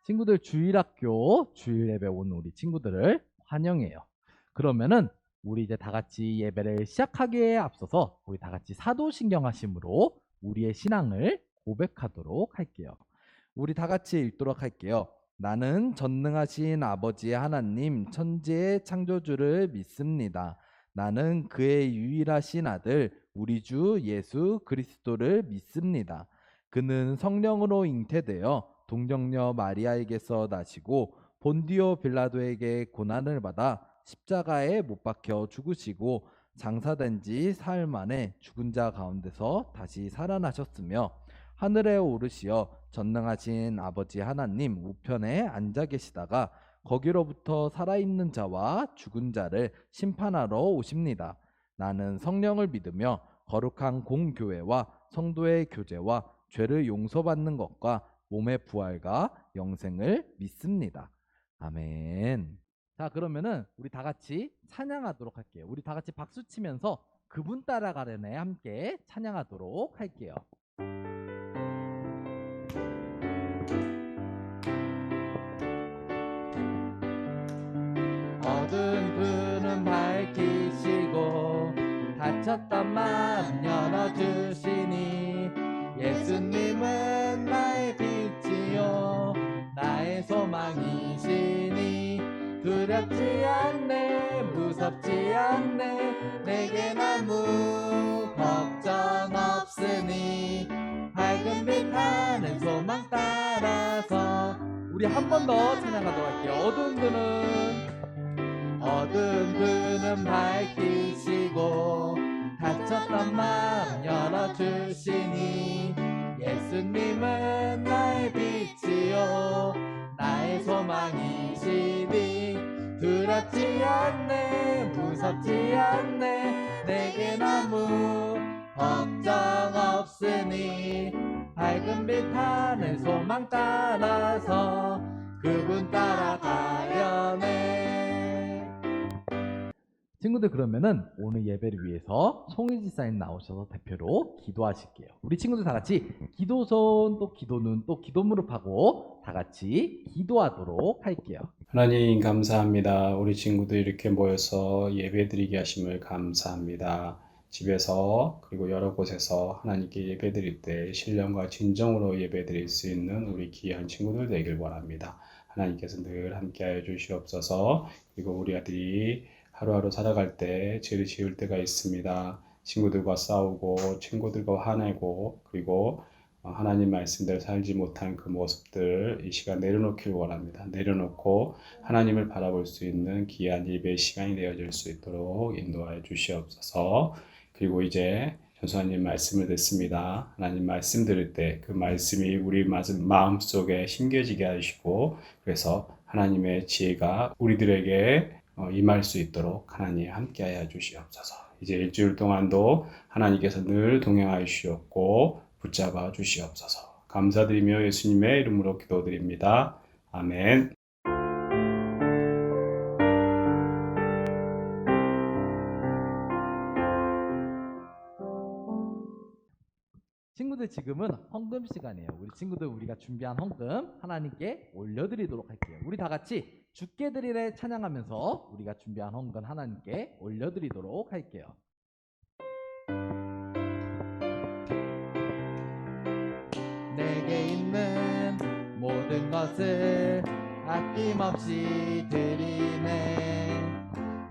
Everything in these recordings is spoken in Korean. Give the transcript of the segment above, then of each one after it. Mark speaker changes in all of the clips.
Speaker 1: 친구들 주일학교 주일 예배 온 우리 친구들을 환영해요. 그러면은 우리 이제 다 같이 예배를 시작하기에 앞서서 우리 다 같이 사도신경하심으로 우리의 신앙을 고백하도록 할게요. 우리 다 같이 읽도록 할게요. 나는 전능하신 아버지 하나님 천지의 창조주를 믿습니다. 나는 그의 유일하신 아들 우리 주 예수 그리스도를 믿습니다. 그는 성령으로 잉태되어 동정녀 마리아에게서 나시고 본디오 빌라도에게 고난을 받아 십자가에 못 박혀 죽으시고 장사된 지 사흘 만에 죽은 자 가운데서 다시 살아나셨으며 하늘에 오르시어 전능하신 아버지 하나님 우편에 앉아 계시다가 거기로부터 살아있는 자와 죽은 자를 심판하러 오십니다. 나는 성령을 믿으며 거룩한 공교회와 성도의 교제와 죄를 용서받는 것과 몸의 부활과 영생을 믿습니다. 아멘. 자, 그러면은 우리 다 같이 찬양하도록 할게요. 우리 다 같이 박수 치면서 그분 따라가려네 함께 찬양하도록 할게요. 어두운 불은 밝히시고 닫혔던 마음 열어주시니 예수님은 나의 빛이요 나의 소망이시니 두렵지 않네 무섭지 않네 내겐 아무 걱정 없으니 밝은 빛 하는 소망 따라서 우리 한 번 더 찬양하도록 할게요. 어두운 불은 밝히시고 닫혔던 마음 열어주시니 예수님은 나의 빛이요 나의 소망이시니 두렵지 않네 무섭지 않네 내겐 아무 걱정 없으니 밝은 빛 하는 소망 따라서 그분 따라가려네. 친구들 그러면은 오늘 예배를 위해서 송희 지사님 나오셔서 대표로 기도하실게요. 우리 친구들 다 같이 기도손 또 기도눈 또 기도 무릎하고 다 같이 기도하도록 할게요.
Speaker 2: 하나님 감사합니다. 우리 친구들 이렇게 모여서 예배드리게 하심을 감사합니다. 집에서 그리고 여러 곳에서 하나님께 예배드릴 때 신령과 진정으로 예배드릴 수 있는 우리 귀한 친구들 되길 원합니다. 하나님께서 늘 함께하여 주시옵소서. 그리고 우리 아들이 하루하루 살아갈 때 죄를 지을 때가 있습니다. 친구들과 싸우고 친구들과 화내고 그리고 하나님 말씀대로 살지 못한 그 모습들 이 시간 내려놓기를 원합니다. 내려놓고 하나님을 바라볼 수 있는 귀한 예배 시간이 되어질 수 있도록 인도하여 주시옵소서. 그리고 이제 전수하님 말씀을 듣습니다. 하나님 말씀 들을 때 그 말씀이 우리 마음속에 심겨지게 하시고 그래서 하나님의 지혜가 우리들에게 임할 수 있도록 하나님 함께하여 주시옵소서. 이제 일주일 동안도 하나님께서 늘 동행하여 주시옵고 붙잡아 주시옵소서. 감사드리며 예수님의 이름으로 기도드립니다. 아멘.
Speaker 1: 친구들 지금은 헌금 시간이에요. 우리 친구들 우리가 준비한 헌금 하나님께 올려드리도록 할게요. 우리 다 같이 주께 드리래 찬양하면서 우리가 준비한 헌금 하나님께 올려드리도록 할게요. 내게 있는 모든 것을 아낌없이 드리네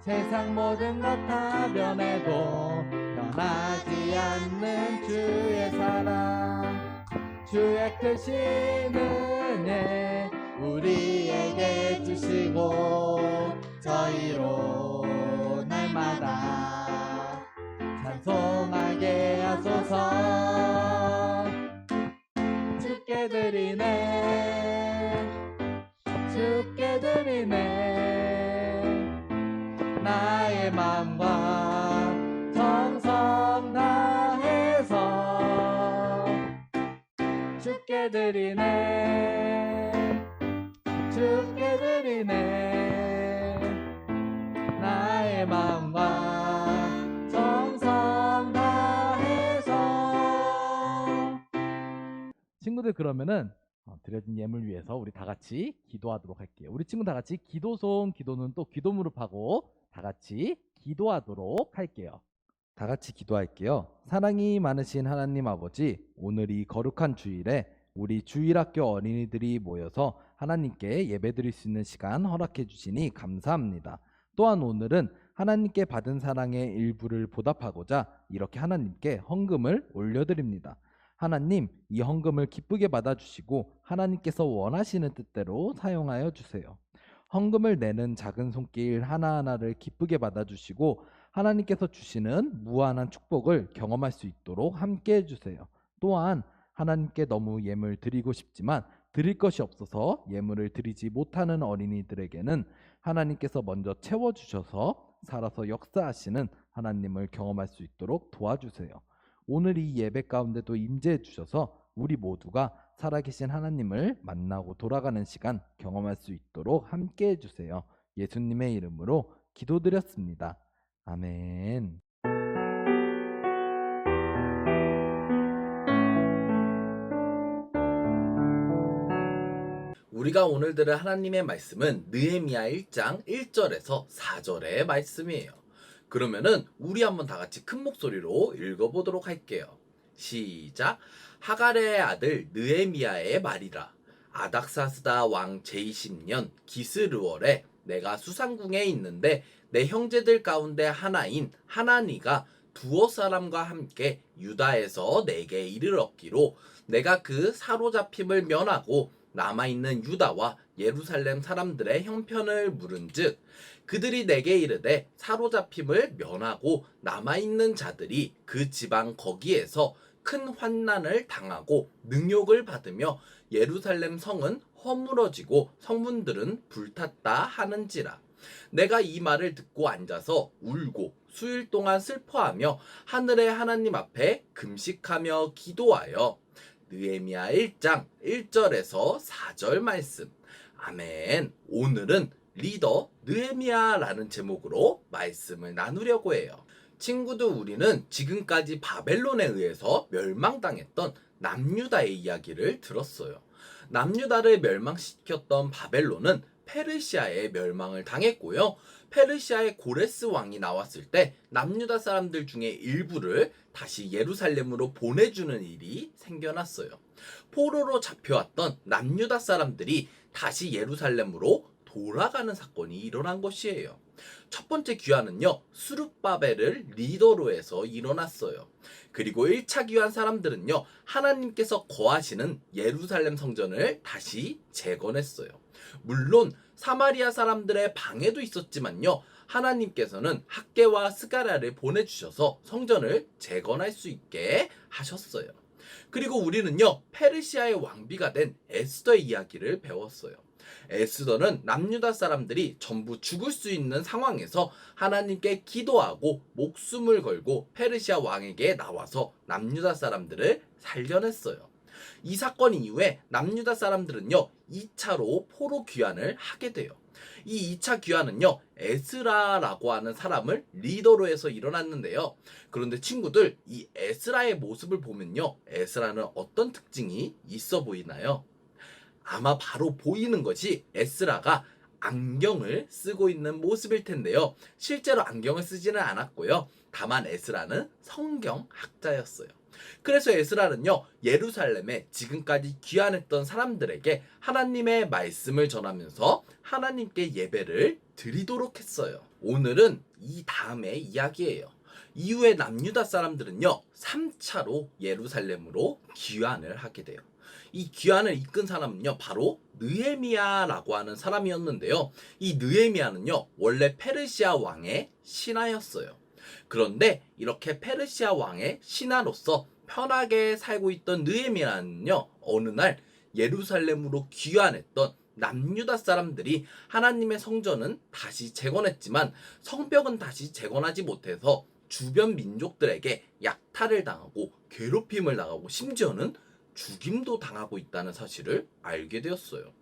Speaker 1: 세상 모든 것 다 변해도 변하지 않는 주의 사랑 주의 크신 은혜 우리에게 주시고 저희로 날마다 찬송하게 하소서 주께 드리네 주께 드리네 나의 마음과 정성 다해서 주께 드리네 주께 드리네 나의 마음과 정성 다해서 친구들 그러면은 드려진 예물 위해서 우리 다 같이 기도하도록 할게요. 우리 친구 다 같이 기도손, 기도는 또 기도 무릎하고 다 같이 기도하도록 할게요. 다 같이 기도할게요. 사랑이 많으신 하나님 아버지, 오늘 이 거룩한 주일에 우리 주일학교 어린이들이 모여서 하나님께 예배드릴 수 있는 시간 허락해 주시니 감사합니다. 또한 오늘은 하나님께 받은 사랑의 일부를 보답하고자 이렇게 하나님께 헌금을 올려드립니다. 하나님, 이 헌금을 기쁘게 받아주시고 하나님께서 원하시는 뜻대로 사용하여 주세요. 헌금을 내는 작은 손길 하나하나를 기쁘게 받아주시고 하나님께서 주시는 무한한 축복을 경험할 수 있도록 함께 해주세요. 또한 하나님께 너무 예물 드리고 싶지만 드릴 것이 없어서 예물을 드리지 못하는 어린이들에게는 하나님께서 먼저 채워주셔서 살아서 역사하시는 하나님을 경험할 수 있도록 도와주세요. 오늘 이 예배 가운데도 임재해 주셔서 우리 모두가 살아계신 하나님을 만나고 돌아가는 시간 경험할 수 있도록 함께 해주세요. 예수님의 이름으로 기도드렸습니다. 아멘.
Speaker 3: 우리가 오늘 들을 하나님의 말씀은 느헤미야 1장 1절에서 4절의 말씀이에요. 그러면은 우리 한번 다 같이 큰 목소리로 읽어보도록 할게요. 시작. 하갈의 아들 느헤미야의 말이라. 아닥사스다 왕 제20년 기스르월에 내가 수상궁에 있는데 내 형제들 가운데 하나인 하나니가 두어 사람과 함께 유다에서 내게 이르렀기로 내가 그 사로잡힘을 면하고 남아있는 유다와 예루살렘 사람들의 형편을 물은즉 그들이 내게 이르되 사로잡힘을 면하고 남아있는 자들이 그 지방 거기에서 큰 환난을 당하고 능욕을 받으며 예루살렘 성은 허물어지고 성문들은 불탔다 하는지라. 내가 이 말을 듣고 앉아서 울고 수일 동안 슬퍼하며 하늘의 하나님 앞에 금식하며 기도하여 느헤미야 1장 1절에서 4절 말씀. 아멘. 오늘은 리더 느헤미야라는 제목으로 말씀을 나누려고 해요. 친구들, 우리는 지금까지 바벨론에 의해서 멸망당했던 남유다의 이야기를 들었어요. 남유다를 멸망시켰던 바벨론은 페르시아의 멸망을 당했고요. 페르시아의 고레스 왕이 나왔을 때 남유다 사람들 중에 일부를 다시 예루살렘으로 보내주는 일이 생겨났어요. 포로로 잡혀왔던 남유다 사람들이 다시 예루살렘으로 돌아가는 사건이 일어난 것이에요. 첫 번째 귀환은요, 수룹바벨을 리더로 해서 일어났어요. 그리고 1차 귀환 사람들은요, 하나님께서 거하시는 예루살렘 성전을 다시 재건했어요. 물론 사마리아 사람들의 방해도 있었지만요, 하나님께서는 학개와 스가랴를 보내주셔서 성전을 재건할 수 있게 하셨어요. 그리고 우리는요, 페르시아의 왕비가 된 에스더의 이야기를 배웠어요. 에스더는 남유다 사람들이 전부 죽을 수 있는 상황에서 하나님께 기도하고 목숨을 걸고 페르시아 왕에게 나와서 남유다 사람들을 살려냈어요. 이 사건 이후에 남유다 사람들은요, 2차로 포로 귀환을 하게 돼요. 이 2차 귀환은요, 에스라라고 하는 사람을 리더로 해서 일어났는데요. 그런데 친구들, 이 에스라의 모습을 보면요, 에스라는 어떤 특징이 있어 보이나요? 아마 바로 보이는 것이 에스라가 안경을 쓰고 있는 모습일 텐데요. 실제로 안경을 쓰지는 않았고요. 다만 에스라는 성경학자였어요. 그래서 에스라는요, 예루살렘에 지금까지 귀환했던 사람들에게 하나님의 말씀을 전하면서 하나님께 예배를 드리도록 했어요. 오늘은 이 다음의 이야기예요. 이후에 남유다 사람들은요, 3차로 예루살렘으로 귀환을 하게 돼요. 이 귀환을 이끈 사람은요, 바로 느헤미야라고 하는 사람이었는데요. 이 느헤미야는요, 원래 페르시아 왕의 신하였어요. 그런데 이렇게 페르시아 왕의 신하로서 편하게 살고 있던 느헤미야는요, 어느 날 예루살렘으로 귀환했던 남유다 사람들이 하나님의 성전은 다시 재건했지만 성벽은 다시 재건하지 못해서 주변 민족들에게 약탈을 당하고 괴롭힘을 당하고 심지어는 죽임도 당하고 있다는 사실을 알게 되었어요.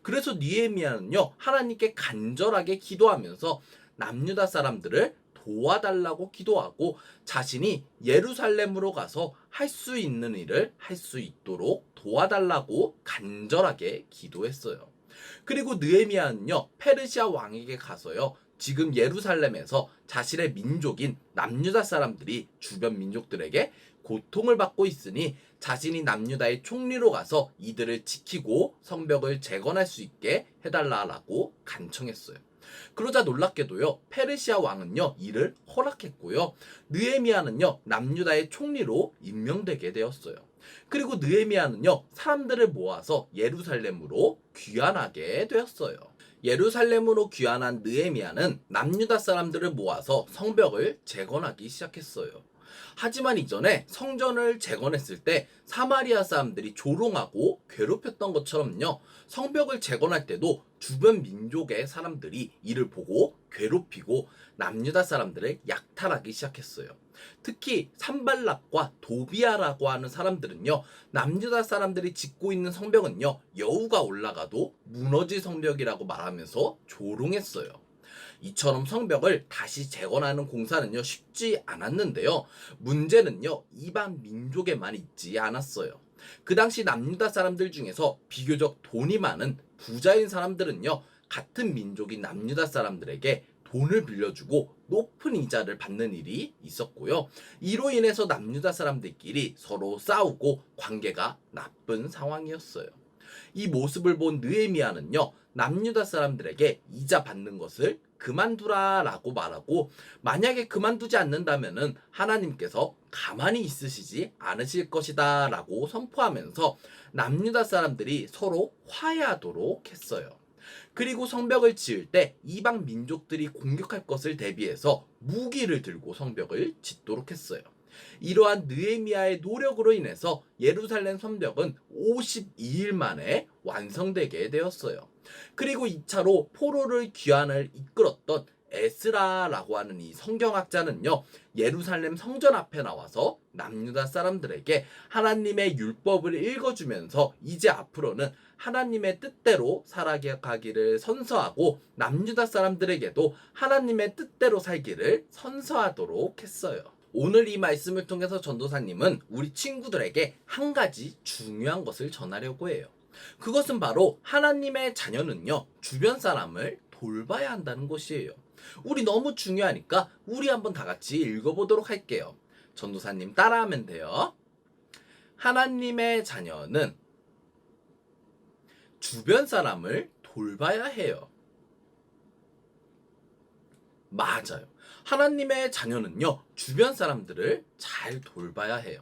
Speaker 3: 그래서 느헤미야는요, 하나님께 간절하게 기도하면서 남유다 사람들을 도와달라고 기도하고 자신이 예루살렘으로 가서 할 수 있는 일을 할 수 있도록 도와달라고 간절하게 기도했어요. 그리고 느헤미야는요, 페르시아 왕에게 가서요, 지금 예루살렘에서 자신의 민족인 남유다 사람들이 주변 민족들에게 고통을 받고 있으니 자신이 남유다의 총리로 가서 이들을 지키고 성벽을 재건할 수 있게 해달라고 간청했어요. 그러자 놀랍게도요, 페르시아 왕은요, 이를 허락했고요, 느헤미야는요, 남유다의 총리로 임명되게 되었어요. 그리고 느헤미야는요, 사람들을 모아서 예루살렘으로 귀환하게 되었어요. 예루살렘으로 귀환한 느헤미야는 남유다 사람들을 모아서 성벽을 재건하기 시작했어요. 하지만 이전에 성전을 재건했을 때 사마리아 사람들이 조롱하고 괴롭혔던 것처럼요, 성벽을 재건할 때도 주변 민족의 사람들이 이를 보고 괴롭히고 남유다 사람들을 약탈하기 시작했어요. 특히 산발락과 도비아라고 하는 사람들은요, 남유다 사람들이 짓고 있는 성벽은요, 여우가 올라가도 무너질 성벽이라고 말하면서 조롱했어요. 이처럼 성벽을 다시 재건하는 공사는요, 쉽지 않았는데요. 문제는요, 이방 민족에만 있지 않았어요. 그 당시 남유다 사람들 중에서 비교적 돈이 많은 부자인 사람들은요, 같은 민족인 남유다 사람들에게 돈을 빌려주고 높은 이자를 받는 일이 있었고요. 이로 인해서 남유다 사람들끼리 서로 싸우고 관계가 나쁜 상황이었어요. 이 모습을 본 느헤미야는요, 남유다 사람들에게 이자 받는 것을 그만두라라고 말하고, 만약에 그만두지 않는다면은 하나님께서 가만히 있으시지 않으실 것이다 라고 선포하면서 남유다 사람들이 서로 화해하도록 했어요. 그리고 성벽을 지을 때 이방 민족들이 공격할 것을 대비해서 무기를 들고 성벽을 짓도록 했어요. 이러한 느헤미야의 노력으로 인해서 예루살렘 성벽은 52일 만에 완성되게 되었어요. 그리고 2차로 포로를 귀환을 이끌었던 에스라라고 하는 이 성경학자는요, 예루살렘 성전 앞에 나와서 남유다 사람들에게 하나님의 율법을 읽어주면서 이제 앞으로는 하나님의 뜻대로 살아가기를 선서하고 남유다 사람들에게도 하나님의 뜻대로 살기를 선서하도록 했어요. 오늘 이 말씀을 통해서 전도사님은 우리 친구들에게 한 가지 중요한 것을 전하려고 해요. 그것은 바로 하나님의 자녀는요, 주변 사람을 돌봐야 한다는 것이에요. 우리 너무 중요하니까 우리 한번 다 같이 읽어보도록 할게요. 전도사님 따라하면 돼요. 하나님의 자녀는 주변 사람을 돌봐야 해요. 맞아요. 하나님의 자녀는요, 주변 사람들을 잘 돌봐야 해요.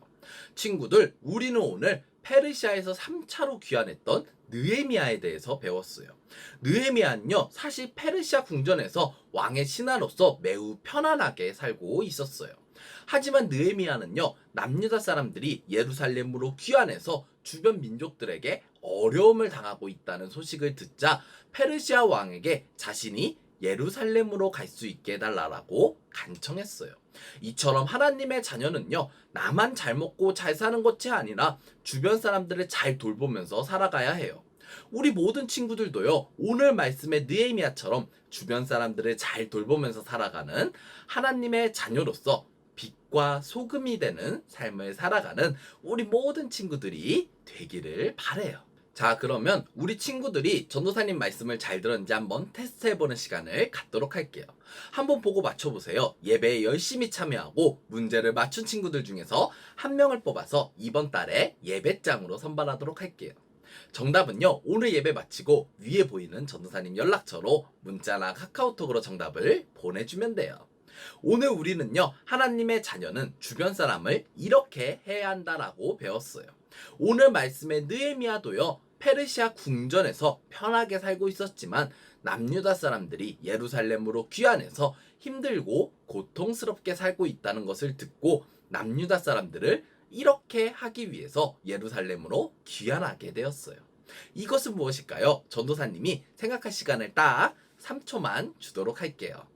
Speaker 3: 친구들, 우리는 오늘 페르시아에서 3차로 귀환했던 느헤미야에 대해서 배웠어요. 느헤미야는요, 사실 페르시아 궁전에서 왕의 신하로서 매우 편안하게 살고 있었어요. 하지만 느헤미야는요, 남유다 사람들이 예루살렘으로 귀환해서 주변 민족들에게 어려움을 당하고 있다는 소식을 듣자 페르시아 왕에게 자신이 예루살렘으로 갈 수 있게 해달라고 간청했어요. 이처럼 하나님의 자녀는요, 나만 잘 먹고 잘 사는 것이 아니라 주변 사람들을 잘 돌보면서 살아가야 해요. 우리 모든 친구들도요, 오늘 말씀의 느헤미야처럼 주변 사람들을 잘 돌보면서 살아가는 하나님의 자녀로서 빛과 소금이 되는 삶을 살아가는 우리 모든 친구들이 되기를 바래요. 자, 그러면 우리 친구들이 전도사님 말씀을 잘 들었는지 한번 테스트해보는 시간을 갖도록 할게요. 한번 보고 맞춰보세요. 예배에 열심히 참여하고 문제를 맞춘 친구들 중에서 한 명을 뽑아서 이번 달에 예배장으로 선발하도록 할게요. 정답은요, 오늘 예배 마치고 위에 보이는 전도사님 연락처로 문자나 카카오톡으로 정답을 보내주면 돼요. 오늘 우리는요, 하나님의 자녀는 주변 사람을 이렇게 해야 한다라고 배웠어요. 오늘 말씀의 느헤미야도요, 페르시아 궁전에서 편하게 살고 있었지만 남유다 사람들이 예루살렘으로 귀환해서 힘들고 고통스럽게 살고 있다는 것을 듣고 남유다 사람들을 이렇게 하기 위해서 예루살렘으로 귀환하게 되었어요. 이것은 무엇일까요? 전도사님이 생각할 시간을 딱 3초만 주도록 할게요.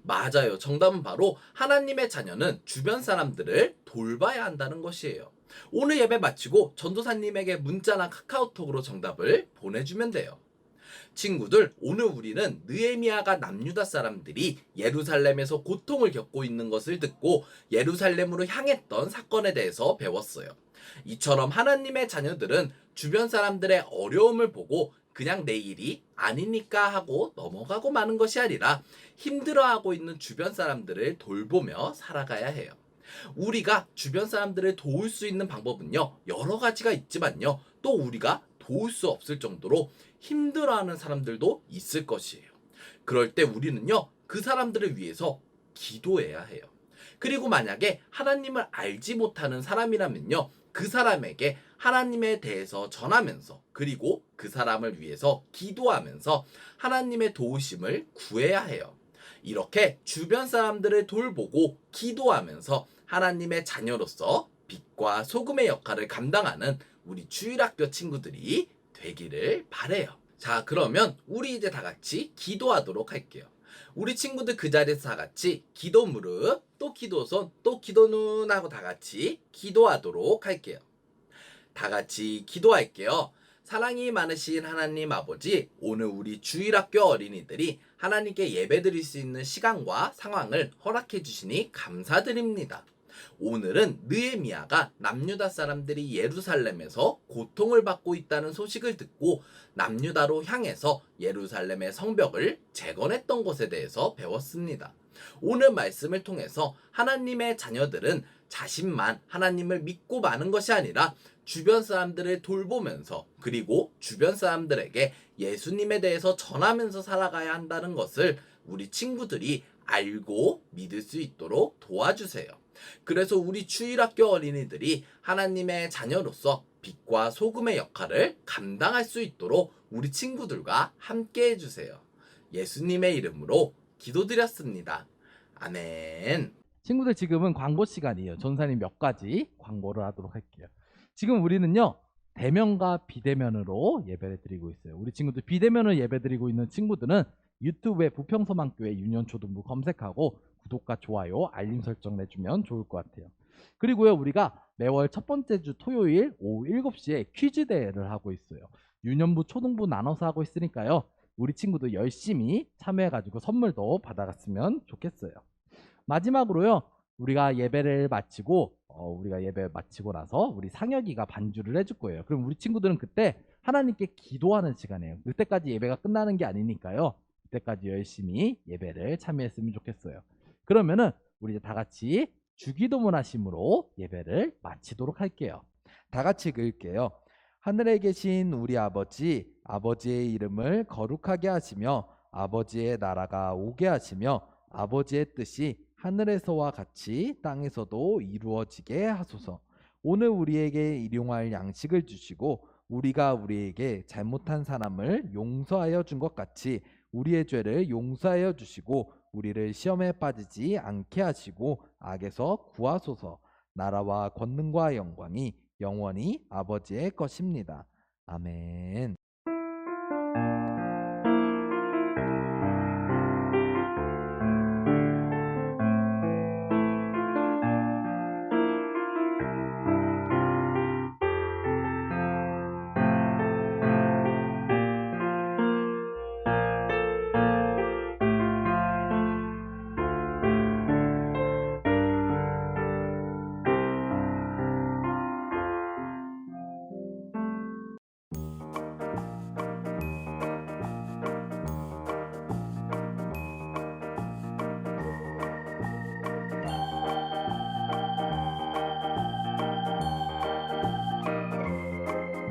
Speaker 3: 맞아요. 정답은 바로 하나님의 자녀는 주변 사람들을 돌봐야 한다는 것이에요. 오늘 예배 마치고 전도사님에게 문자나 카카오톡으로 정답을 보내주면 돼요. 친구들, 오늘 우리는 느헤미야가 남유다 사람들이 예루살렘에서 고통을 겪고 있는 것을 듣고 예루살렘으로 향했던 사건에 대해서 배웠어요. 이처럼 하나님의 자녀들은 주변 사람들의 어려움을 보고 그냥 내 일이 아니니까 하고 넘어가고 마는 것이 아니라 힘들어하고 있는 주변 사람들을 돌보며 살아가야 해요. 우리가 주변 사람들을 도울 수 있는 방법은요, 여러 가지가 있지만요, 또 우리가 도울 수 없을 정도로 힘들어하는 사람들도 있을 것이에요. 그럴 때 우리는요, 그 사람들을 위해서 기도해야 해요. 그리고 만약에 하나님을 알지 못하는 사람이라면요, 그 사람에게 하나님에 대해서 전하면서, 그리고 그 사람을 위해서 기도하면서 하나님의 도우심을 구해야 해요. 이렇게 주변 사람들을 돌보고 기도하면서 하나님의 자녀로서 빛과 소금의 역할을 감당하는 우리 주일학교 친구들이 되기를 바래요. 자, 그러면 우리 이제 다 같이 기도하도록 할게요. 우리 친구들 그 자리에서 다 같이 기도 무릎, 또 기도 손, 또 기도 눈 하고 다 같이 기도하도록 할게요. 다 같이 기도할게요. 사랑이 많으신 하나님 아버지, 오늘 우리 주일학교 어린이들이 하나님께 예배드릴 수 있는 시간과 상황을 허락해 주시니 감사드립니다. 오늘은 느헤미야가 남유다 사람들이 예루살렘에서 고통을 받고 있다는 소식을 듣고 남유다로 향해서 예루살렘의 성벽을 재건했던 것에 대해서 배웠습니다. 오늘 말씀을 통해서 하나님의 자녀들은 자신만 하나님을 믿고 마는 것이 아니라 주변 사람들을 돌보면서, 그리고 주변 사람들에게 예수님에 대해서 전하면서 살아가야 한다는 것을 우리 친구들이 알고 믿을 수 있도록 도와주세요. 그래서 우리 주일학교 어린이들이 하나님의 자녀로서 빛과 소금의 역할을 감당할 수 있도록 우리 친구들과 함께 해주세요. 예수님의 이름으로 기도드렸습니다. 아멘.
Speaker 1: 친구들, 지금은 광고 시간이에요. 전사님 몇 가지 광고를 하도록 할게요. 지금 우리는요, 대면과 비대면으로 예배를 드리고 있어요. 우리 친구들 비대면을 예배 드리고 있는 친구들은 유튜브에 부평소망교회 유년초등부 검색하고 구독과 좋아요, 알림 설정 내주면 좋을 것 같아요. 그리고요, 우리가 매월 첫 번째 주 토요일 오후 7시에 퀴즈 대회를 하고 있어요. 유년부, 초등부 나눠서 하고 있으니까요, 우리 친구들 열심히 참여해가지고 선물도 받아갔으면 좋겠어요. 마지막으로요, 우리가 예배 마치고 나서 우리 상혁이가 반주를 해줄 거예요. 그럼 우리 친구들은 그때 하나님께 기도하는 시간이에요. 그때까지 예배가 끝나는 게 아니니까요, 그때까지 열심히 예배를 참여했으면 좋겠어요. 그러면은 우리 이제 다 같이 주기도문 하심으로 예배를 마치도록 할게요. 다 같이 읽을게요. 하늘에 계신 우리 아버지, 아버지의 이름을 거룩하게 하시며 아버지의 나라가 오게 하시며 아버지의 뜻이 하늘에서와 같이 땅에서도 이루어지게 하소서. 오늘 우리에게 일용할 양식을 주시고 우리가 우리에게 잘못한 사람을 용서하여 준 것 같이 우리의 죄를 용서하여 주시고 우리를 시험에 빠지지 않게 하시고 악에서 구하소서. 나라와 권능과 영광이 영원히 아버지의 것입니다. 아멘.